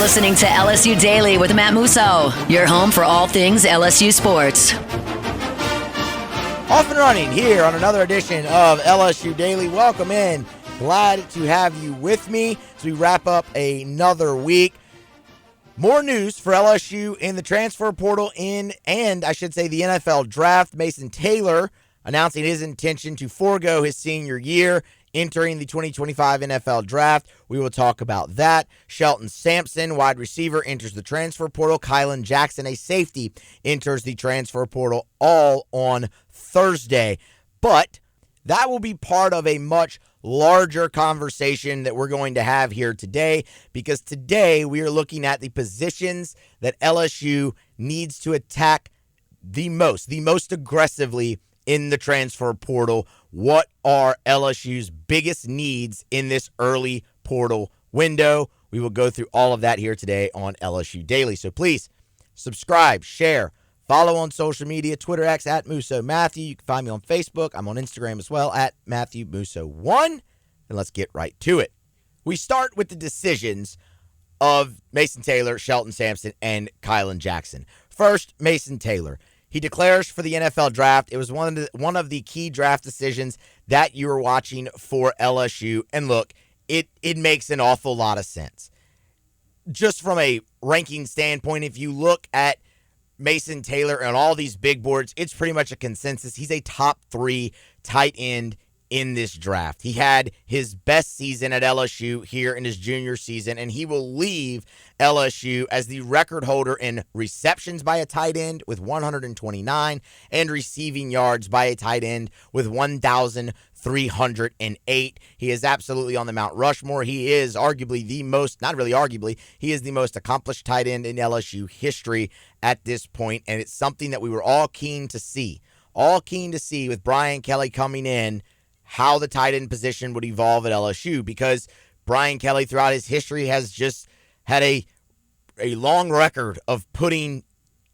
listening to LSU Daily with Matt Musso, your home for all things LSU sports. Off and running here on another edition of LSU Daily. Welcome in. Glad to have you with me as we wrap up another week. More news for LSU in the transfer portal and I should say the NFL draft. Mason Taylor announcing his intention to forego his senior year, entering the 2025 NFL draft. We will talk about that. Shelton Sampson, wide receiver, enters the transfer portal. Kylan Jackson, a safety, enters the transfer portal, all on Thursday. But that will be part of a much larger conversation that we're going to have here today, because today we are looking at the positions that LSU needs to attack the most aggressively in the transfer portal. What are LSU's biggest needs in this early portal window? We will go through all of that here today on LSU Daily. So please subscribe, share, follow on social media, Twitter X at Musso Matthew. You can find me on Facebook. I'm on Instagram as well at Matthew Musso1. And let's get right to it. We start with the decisions of Mason Taylor, Shelton Sampson, and Kylan Jackson. First, Mason Taylor. He declares for the NFL draft. It was one of the key draft decisions that you were watching for LSU. And look, it makes an awful lot of sense. Just from a ranking standpoint, if you look at Mason Taylor on all these big boards, it's pretty much a consensus. He's a top 3 tight end in this draft. He had his best season at LSU here in his junior season, and he will leave LSU as the record holder in receptions by a tight end with 129 and receiving yards by a tight end with 1,308. He is absolutely on the Mount Rushmore. He is arguably the most, not really arguably, he is the most accomplished tight end in LSU history at this point, and it's something that we were all keen to see. All keen to see with Brian Kelly coming in, how the tight end position would evolve at LSU, because Brian Kelly throughout his history has just had a long record of putting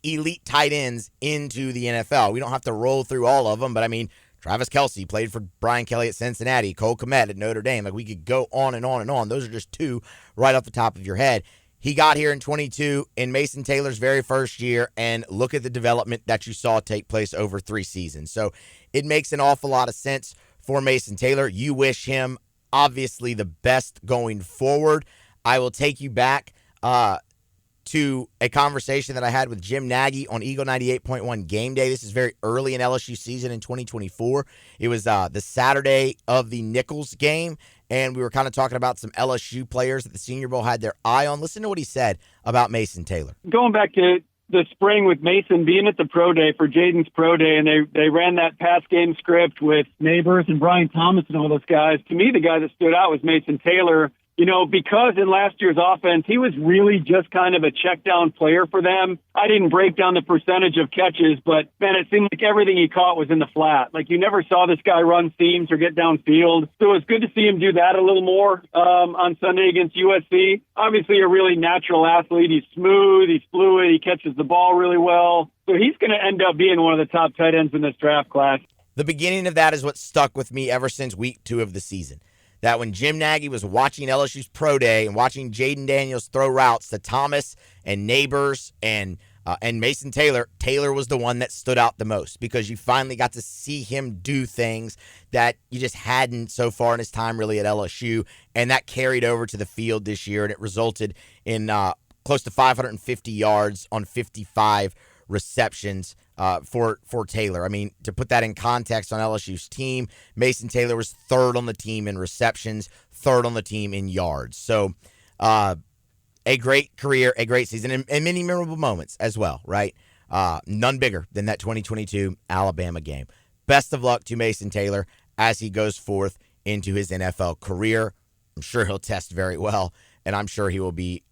elite tight ends into the NFL. We don't have to roll through all of them, but I mean, Travis Kelce played for Brian Kelly at Cincinnati, Cole Kmet at Notre Dame. Like, we could go on and on and on. Those are just two right off the top of your head. He got here in 22 in Mason Taylor's very first year, and look at the development that you saw take place over 3 seasons. So it makes an awful lot of sense for Mason Taylor. You wish him, obviously, the best going forward. I will take you back to a conversation that I had with Jim Nagy on Eagle 98.1 Game Day. This is very early in LSU season in 2024. It was the Saturday of the Nichols game, and we were kind of talking about some LSU players that the Senior Bowl had their eye on. Listen to what he said about Mason Taylor. Going back to the spring with Mason being at the pro day for Jaden's pro day, and they ran that pass game script with Neighbors and Brian Thomas and all those guys. To me, the guy that stood out was Mason Taylor. You know, because in last year's offense, he was really just kind of a check down player for them. I didn't break down the percentage of catches, but man, it seemed like everything he caught was in the flat. Like, you never saw this guy run seams or get downfield. So it's good to see him do that a little more on Sunday against USC. Obviously a really natural athlete. He's smooth, he's fluid, he catches the ball really well. So he's going to end up being one of the top tight ends in this draft class. The beginning of that is what stuck with me ever since week 2 of the season. That when Jim Nagy was watching LSU's pro day and watching Jaden Daniels throw routes to Thomas and Neighbors and Mason Taylor, Taylor was the one that stood out the most, because you finally got to see him do things that you just hadn't so far in his time really at LSU, and that carried over to the field this year, and it resulted in close to 550 yards on 55 receptions for Taylor. I mean, to put that in context on LSU's team, Mason Taylor was 3rd on the team in receptions, 3rd on the team in yards. So a great career, a great season, and many memorable moments as well, right? None bigger than that 2022 Alabama game. Best of luck to Mason Taylor as he goes forth into his NFL career. I'm sure he'll test very well, and I'm sure he will be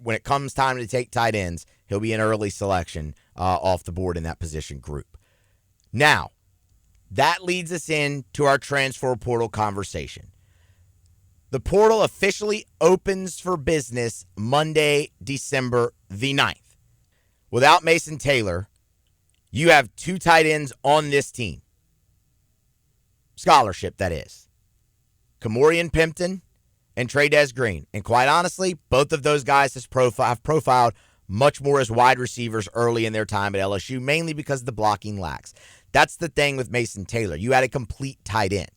when it comes time to take tight ends, he'll be an early selection off the board in that position group. Now, that leads us into our transfer portal conversation. The portal officially opens for business Monday, December the 9th. Without Mason Taylor, you have 2 tight ends on this team. Scholarship, that is. Kamorian Pimpton and Trey Green. And quite honestly, both of those guys have profiled much more as wide receivers early in their time at LSU, mainly because the blocking lacks. That's the thing with Mason Taylor. You had a complete tight end.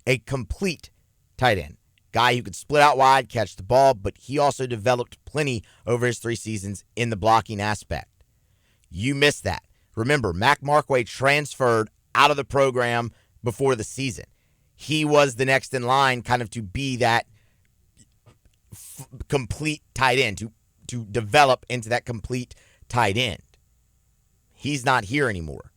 A complete tight end. Guy who could split out wide, catch the ball, but he also developed plenty over his 3 seasons in the blocking aspect. You missed that. Remember, Mac Markway transferred out of the program before the season. He was the next in line kind of to be that complete tight end, to develop into that complete tight end. He's not here anymore.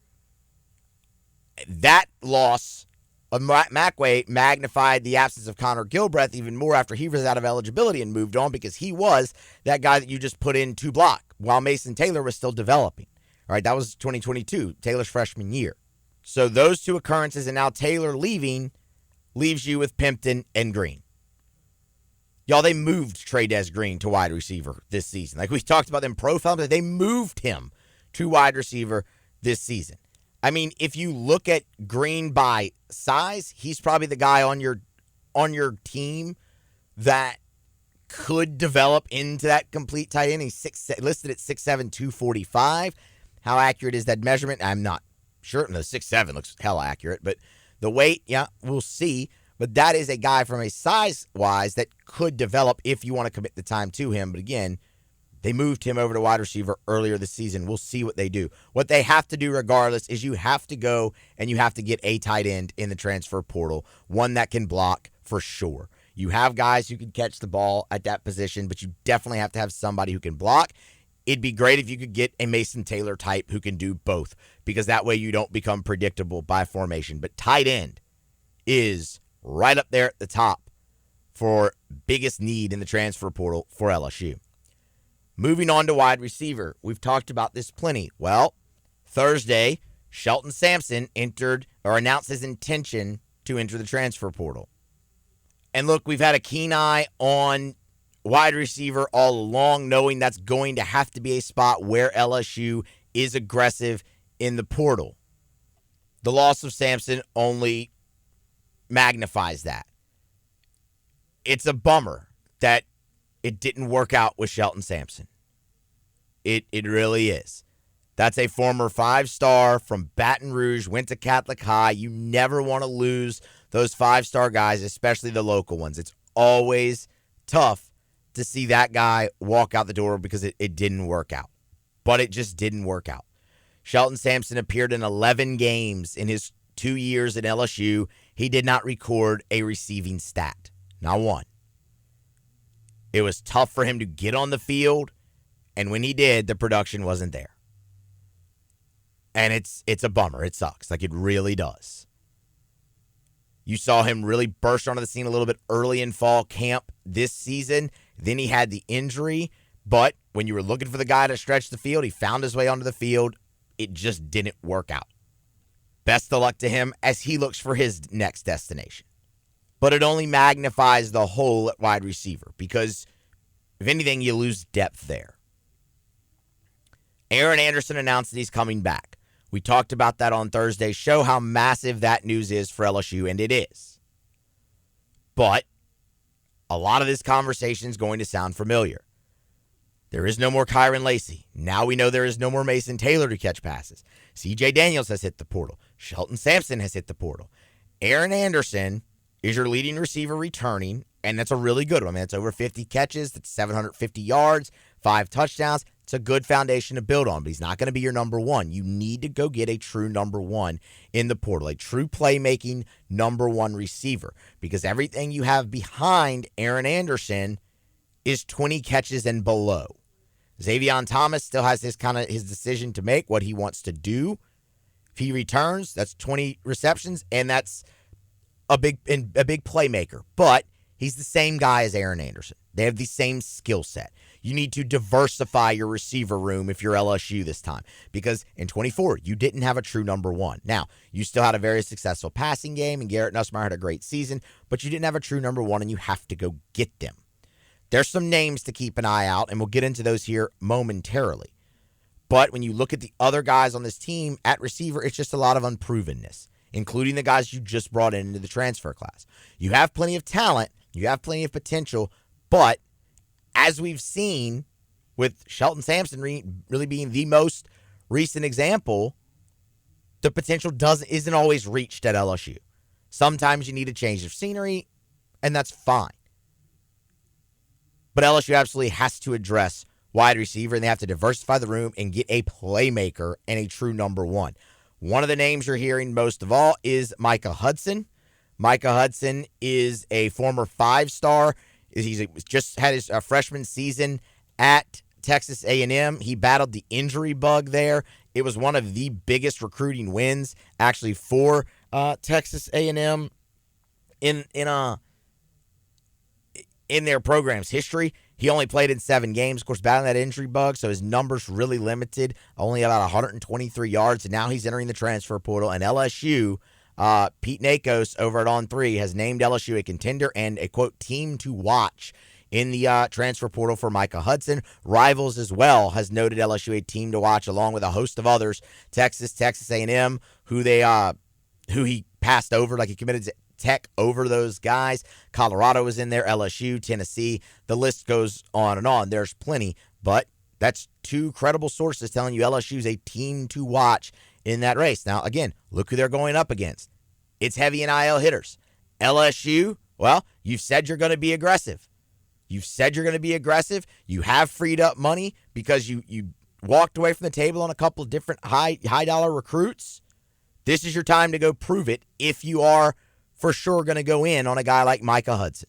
That loss of Macway magnified the absence of Connor Gilbreth even more after he was out of eligibility and moved on, because he was that guy that you just put in to block while Mason Taylor was still developing. All right, that was 2022, Taylor's freshman year. So those 2 occurrences, and now Taylor leaving, leaves you with Pimpton and Green. Y'all, they moved Trey Green to wide receiver this season. Like we talked about them profiling, but they moved him to wide receiver this season. I mean, if you look at Green by size, he's probably the guy on your team that could develop into that complete tight end. He's listed at 6'7", 245. How accurate is that measurement? I'm not sure. No, 6'7" looks hella accurate, but the weight, yeah, we'll see. But that is a guy from a size-wise that could develop if you want to commit the time to him. But again, they moved him over to wide receiver earlier this season. We'll see what they do. What they have to do regardless is you have to go and you have to get a tight end in the transfer portal, one that can block for sure. You have guys who can catch the ball at that position, but you definitely have to have somebody who can block. It'd be great if you could get a Mason Taylor type who can do both, because that way you don't become predictable by formation. But tight end is right up there at the top for biggest need in the transfer portal for LSU. Moving on to wide receiver. We've talked about this plenty. Well, Thursday, Shelton Sampson announced his intention to enter the transfer portal. And look, we've had a keen eye on wide receiver all along, knowing that's going to have to be a spot where LSU is aggressive in the portal. The loss of Sampson only magnifies that. It's a bummer that it didn't work out with Shelton Sampson. It really is. That's a former 5-star from Baton Rouge, went to Catholic High. You never want to lose those 5-star guys, especially the local ones. It's always tough to see that guy walk out the door because it didn't work out. But it just didn't work out. Shelton Sampson appeared in 11 games in his 2 years at LSU. He did not record a receiving stat. Not one. It was tough for him to get on the field, and when he did, the production wasn't there. And it's a bummer. It sucks. Like, it really does. You saw him really burst onto the scene a little bit early in fall camp this season. Then he had the injury. But when you were looking for the guy to stretch the field, he found his way onto the field. It just didn't work out. Best of luck to him as he looks for his next destination. But it only magnifies the hole at wide receiver because, if anything, you lose depth there. Aaron Anderson announced that he's coming back. We talked about that on Thursday's show, how massive that news is for LSU, and it is. But a lot of this conversation is going to sound familiar. There is no more Kyron Lacey. Now we know there is no more Mason Taylor to catch passes. C.J. Daniels has hit the portal. Shelton Sampson has hit the portal. Aaron Anderson is your leading receiver returning, and that's a really good one. I mean, that's over 50 catches. That's 750 yards, 5 touchdowns. It's a good foundation to build on, but he's not going to be your number one. You need to go get a true number one in the portal, a true playmaking number one receiver, because everything you have behind Aaron Anderson is 20 catches and below. Xavier Thomas still has his decision to make, what he wants to do. If he returns, that's 20 receptions, and that's a big playmaker. But he's the same guy as Aaron Anderson. They have the same skill set. You need to diversify your receiver room if you're LSU this time, because in 24, you didn't have a true number one. Now, you still had a very successful passing game, and Garrett Nussmeier had a great season, but you didn't have a true number one, and you have to go get them. There's some names to keep an eye out, and we'll get into those here momentarily. But when you look at the other guys on this team at receiver, it's just a lot of unprovenness, including the guys you just brought into the transfer class. You have plenty of talent. You have plenty of potential, but as we've seen with Shelton Sampson really being the most recent example, the potential isn't always reached at LSU. Sometimes you need a change of scenery, and that's fine. But LSU absolutely has to address wide receiver, and they have to diversify the room and get a playmaker and a true number one. One of the names you're hearing most of all is Micah Hudson. Micah Hudson is a former 5-star. He's just had his freshman season at Texas A&M. He battled the injury bug there. It was one of the biggest recruiting wins, actually, for Texas A&M in their program's history. He only played in 7 games, of course, battling that injury bug, so his numbers really limited, only about 123 yards, and now he's entering the transfer portal. And LSU, Pete Nakos over at On3 has named LSU a contender and a, quote, team to watch in the transfer portal for Micah Hudson. Rivals as well has noted LSU a team to watch, along with a host of others. Texas A&M, who he passed over, like he committed to Tech over those guys. Colorado was in there, LSU, Tennessee. The list goes on and on. There's plenty, but that's 2 credible sources telling you LSU's a team to watch in that race. Now, again, look who they're going up against. It's heavy NIL hitters. LSU, well, you've said you're going to be aggressive. You have freed up money because you walked away from the table on a couple of different high dollar recruits. This is your time to go prove it if you are for sure going to go in on a guy like Micah Hudson,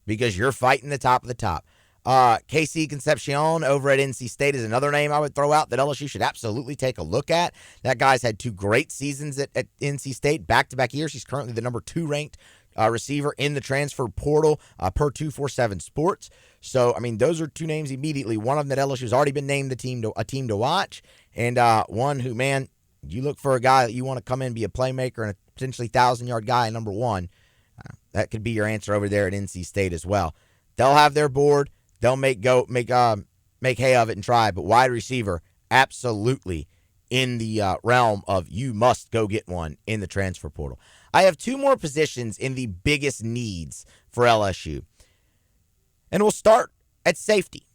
because you're fighting the top of the top. KC Concepcion over at NC State is another name I would throw out that LSU should absolutely take a look at. That guy's had 2 great seasons at NC State, back-to-back years. He's currently the number 2 ranked receiver in the transfer portal per 247 Sports. So, I mean, those are 2 names immediately. One of them that LSU's already been named a team to watch, and one who, man, you look for a guy that you want to come in and be a playmaker and a potentially 1,000-yard guy, number 1. That could be your answer over there at NC State as well. They'll have their board. They'll make hay of it and try. But wide receiver, absolutely in the realm of you must go get one in the transfer portal. I have 2 more positions in the biggest needs for LSU. And we'll start at safety.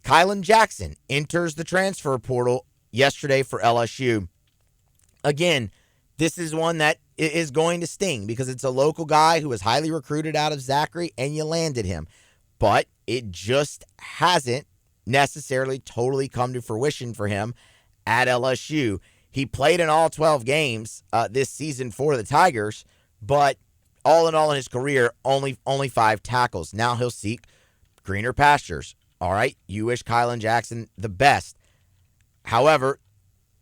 Kylan Jackson enters the transfer portal yesterday for LSU. Again, this is one that is going to sting because it's a local guy who was highly recruited out of Zachary, and you landed him. But it just hasn't necessarily totally come to fruition for him at LSU. He played in all 12 games this season for the Tigers, but all in all in his career, only 5 tackles. Now he'll seek greener pastures. All right, you wish Kylan Jackson the best. However,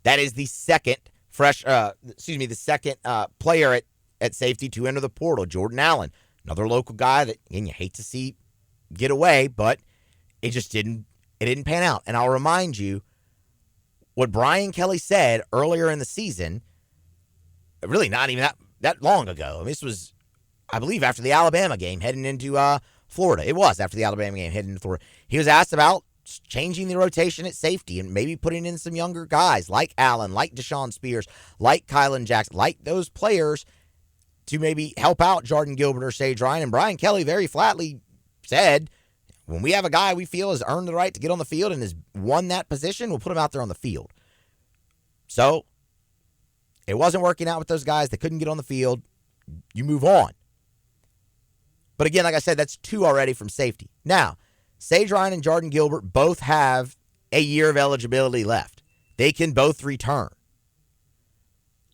that is the second player at safety to enter the portal. Jordan Allen, another local guy that, again, you hate to see get away, but it just didn't pan out. And I'll remind you what Brian Kelly said earlier in the season, really not even that long ago. I mean, this was, I believe, after the Alabama game heading into Florida. It was after the Alabama game heading into Florida. He was asked about changing the rotation at safety and maybe putting in some younger guys like Allen, like Deshaun Spears, like Kylan Jackson, like those players to maybe help out Jordan Gilbert or Sage Ryan. And Brian Kelly very flatly said, when we have a guy we feel has earned the right to get on the field and has won that position, we'll put him out there on the field. So it wasn't working out with those guys. They couldn't get on the field. You move on. But again, like I said, that's 2 already from safety. Now, Sage Ryan and Jordan Gilbert both have a year of eligibility left. They can both return.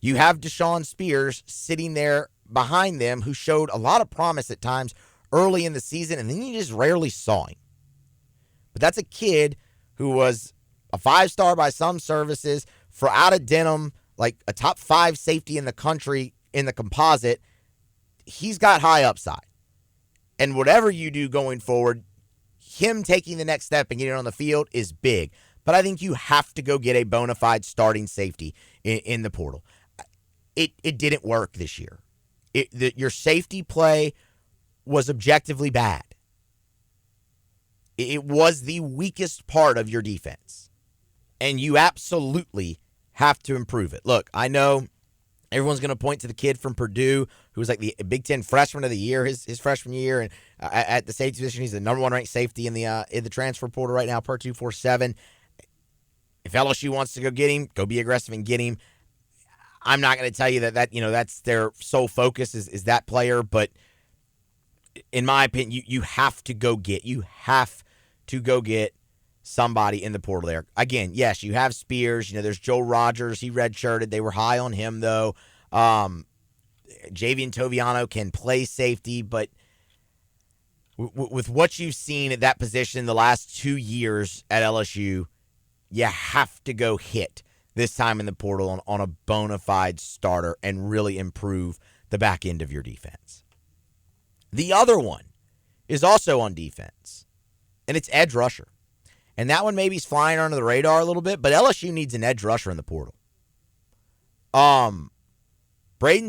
You have Deshaun Spears sitting there behind them who showed a lot of promise at times early in the season, and then you just rarely saw him. But that's a kid who was a 5-star by some services for out of Denham, like a top 5 safety in the country in the composite. He's got high upside. And whatever you do going forward, him taking the next step and getting on the field is big. But I think you have to go get a bona fide starting safety in the portal. It didn't work this year. Your safety play was objectively bad. It was the weakest part of your defense. And you absolutely have to improve it. Look, I know Everyone's going to point to the kid from Purdue who was like the Big Ten freshman of the year, his freshman year. And at the safety position, he's the number one ranked safety in the transfer portal right now, per 247. If LSU wants to go get him, go be aggressive and get him. I'm not going to tell you that's their sole focus is that player, but in my opinion, you have to go get somebody in the portal there. Again, yes, you have Spears. There's Joe Rogers. He redshirted. They were high on him, though. Javian Toviano can play safety, but with what you've seen at that position the last 2 years at LSU, you have to go hit this time in the portal on a bona fide starter and really improve the back end of your defense. The other one is also on defense, and it's edge rusher. And that one maybe is flying under the radar a little bit, but LSU needs an edge rusher in the portal. Braden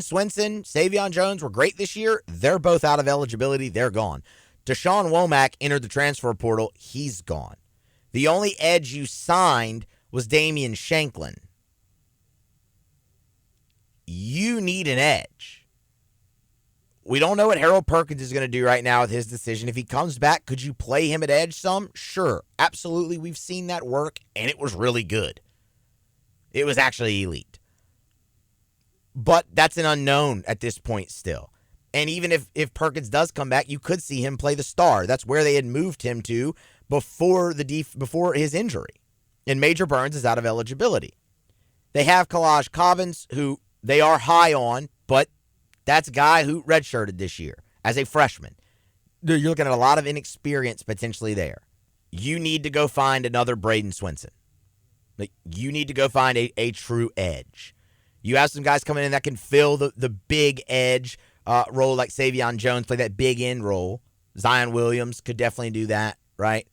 Swinson, Savion Jones were great this year. They're both out of eligibility. They're gone. Deshaun Womack entered the transfer portal. He's gone. The only edge you signed was Damian Shanklin. You need an edge. We don't know what Harold Perkins is going to do right now with his decision. If he comes back, could you play him at edge some? Sure, absolutely. We've seen that work, and it was really good. It was actually elite. But that's an unknown at this point still. And even if Perkins does come back, you could see him play the star. That's where they had moved him to before his injury. And Major Burns is out of eligibility. They have Kalaj Cobbins, who they are high on, but that's a guy who redshirted this year as a freshman. You're looking at a lot of inexperience potentially there. You need to go find another Braden Swinson. You need to go find a true edge. You have some guys coming in that can fill the big edge role, like Savion Jones, play that big end role. Zion Williams could definitely do that, right?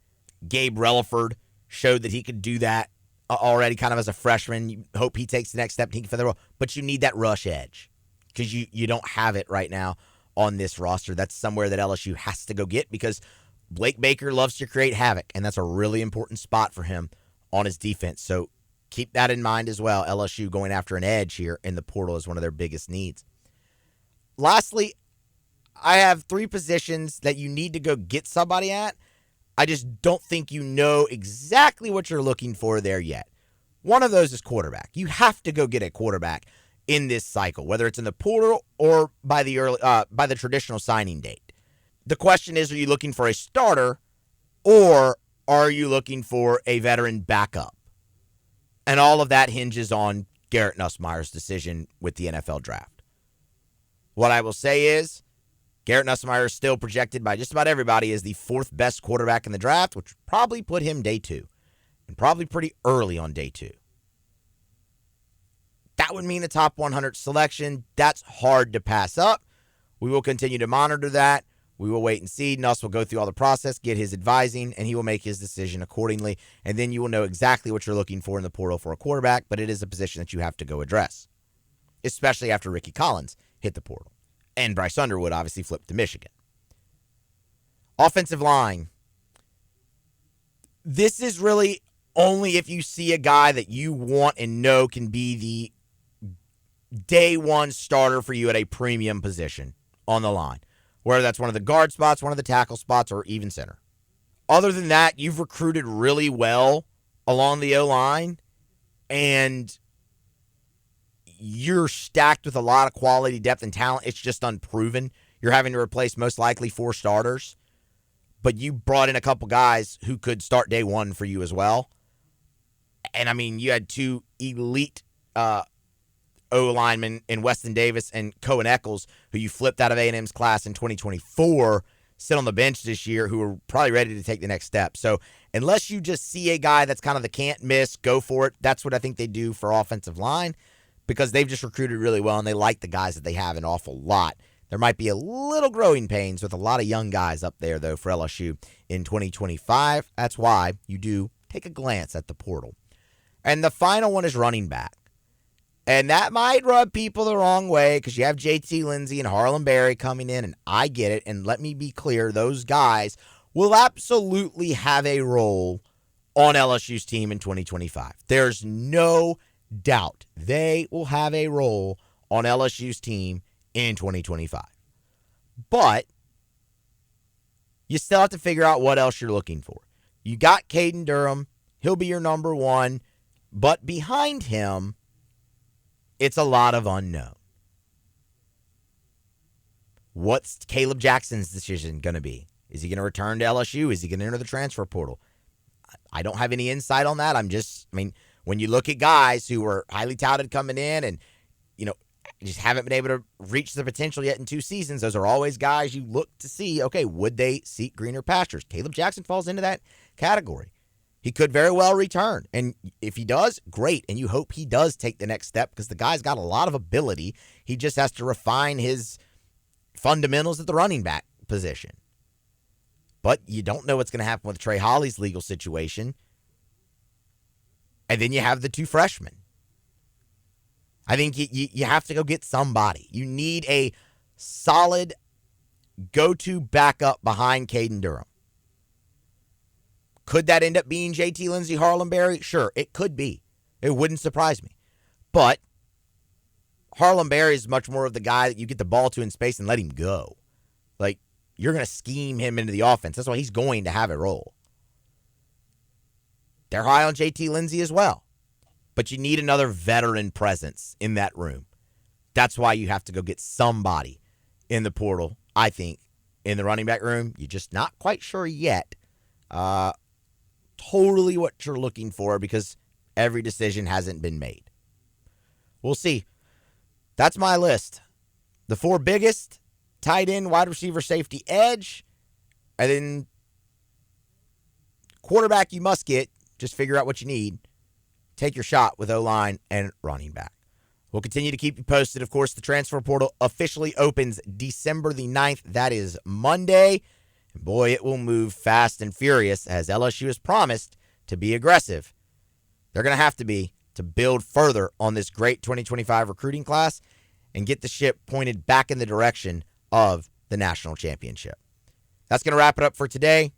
Gabe Relaford showed that he could do that already kind of as a freshman. You hope he takes the next step and he can fill the role. But you need that rush edge because you don't have it right now on this roster. That's somewhere that LSU has to go get because Blake Baker loves to create havoc, and that's a really important spot for him on his defense. So keep that in mind as well. LSU going after an edge here in the portal is one of their biggest needs. Lastly, I have 3 positions that you need to go get somebody at. I just don't think you know exactly what you're looking for there yet. One of those is quarterback. You have to go get a quarterback in this cycle, whether it's in the portal or by the traditional signing date. The question is, are you looking for a starter or are you looking for a veteran backup? And all of that hinges on Garrett Nussmeier's decision with the NFL draft. What I will say is, Garrett Nussmeier is still projected by just about everybody as the 4th best quarterback in the draft, which would probably put him day 2, and probably pretty early on day 2. That would mean a top 100 selection. That's hard to pass up. We will continue to monitor that. We will wait and see. Nuss will go through all the process, get his advising, and he will make his decision accordingly. And then you will know exactly what you're looking for in the portal for a quarterback, but it is a position that you have to go address, especially after Ricky Collins hit the portal. And Bryce Underwood obviously flipped to Michigan. Offensive line. This is really only if you see a guy that you want and know can be the day 1 starter for you at a premium position on the line. Whether that's one of the guard spots, one of the tackle spots, or even center. Other than that, you've recruited really well along the O-line, and you're stacked with a lot of quality, depth, and talent. It's just unproven. You're having to replace most likely 4 starters, but you brought in a couple guys who could start day 1 for you as well. And, I mean, you had 2 elite O-linemen in Weston Davis and Cohen Eccles, who you flipped out of A&M's class in 2024, sit on the bench this year, who are probably ready to take the next step. So unless you just see a guy that's kind of the can't miss, go for it, that's what I think they do for offensive line, because they've just recruited really well and they like the guys that they have an awful lot. There might be a little growing pains with a lot of young guys up there, though, for LSU in 2025. That's why you do take a glance at the portal. And the final one is running back. And that might rub people the wrong way because you have JT Lindsey and Harlan Berry coming in, and I get it. And let me be clear, those guys will absolutely have a role on LSU's team in 2025. There's no doubt they will have a role on LSU's team in 2025. But you still have to figure out what else you're looking for. You got Caden Durham. He'll be your number one. But behind him, it's a lot of unknown. What's Caleb Jackson's decision going to be? Is he going to return to LSU? Is he going to enter the transfer portal? I don't have any insight on that. When you look at guys who were highly touted coming in and, just haven't been able to reach their potential yet in 2 seasons, those are always guys you look to see, okay, would they seek greener pastures? Caleb Jackson falls into that category. He could very well return. And if he does, great. And you hope he does take the next step because the guy's got a lot of ability. He just has to refine his fundamentals at the running back position. But you don't know what's going to happen with Trey Holly's legal situation. And then you have the 2 freshmen. I think you have to go get somebody. You need a solid go-to backup behind Caden Durham. Could that end up being JT Lindsey Harlem-Berry? Sure, it could be. It wouldn't surprise me. But Harlem-Berry is much more of the guy that you get the ball to in space and let him go. Like, you're going to scheme him into the offense. That's why he's going to have a role. They're high on JT Lindsey as well. But you need another veteran presence in that room. That's why you have to go get somebody in the portal, I think, in the running back room. You're just not quite sure yet totally what you're looking for because every decision hasn't been made. We'll see. That's my list. The 4 biggest: tight end, wide receiver, safety, edge. And then quarterback you must get. Just figure out what you need. Take your shot with O-line and running back. We'll continue to keep you posted. Of course, the transfer portal officially opens December the 9th. That is Monday. And boy, it will move fast and furious as LSU has promised to be aggressive. They're going to have to be to build further on this great 2025 recruiting class and get the ship pointed back in the direction of the national championship. That's going to wrap it up for today.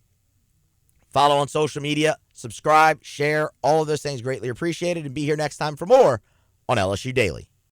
Follow on social media, subscribe, share, all of those things greatly appreciated, and be here next time for more on LSU Daily.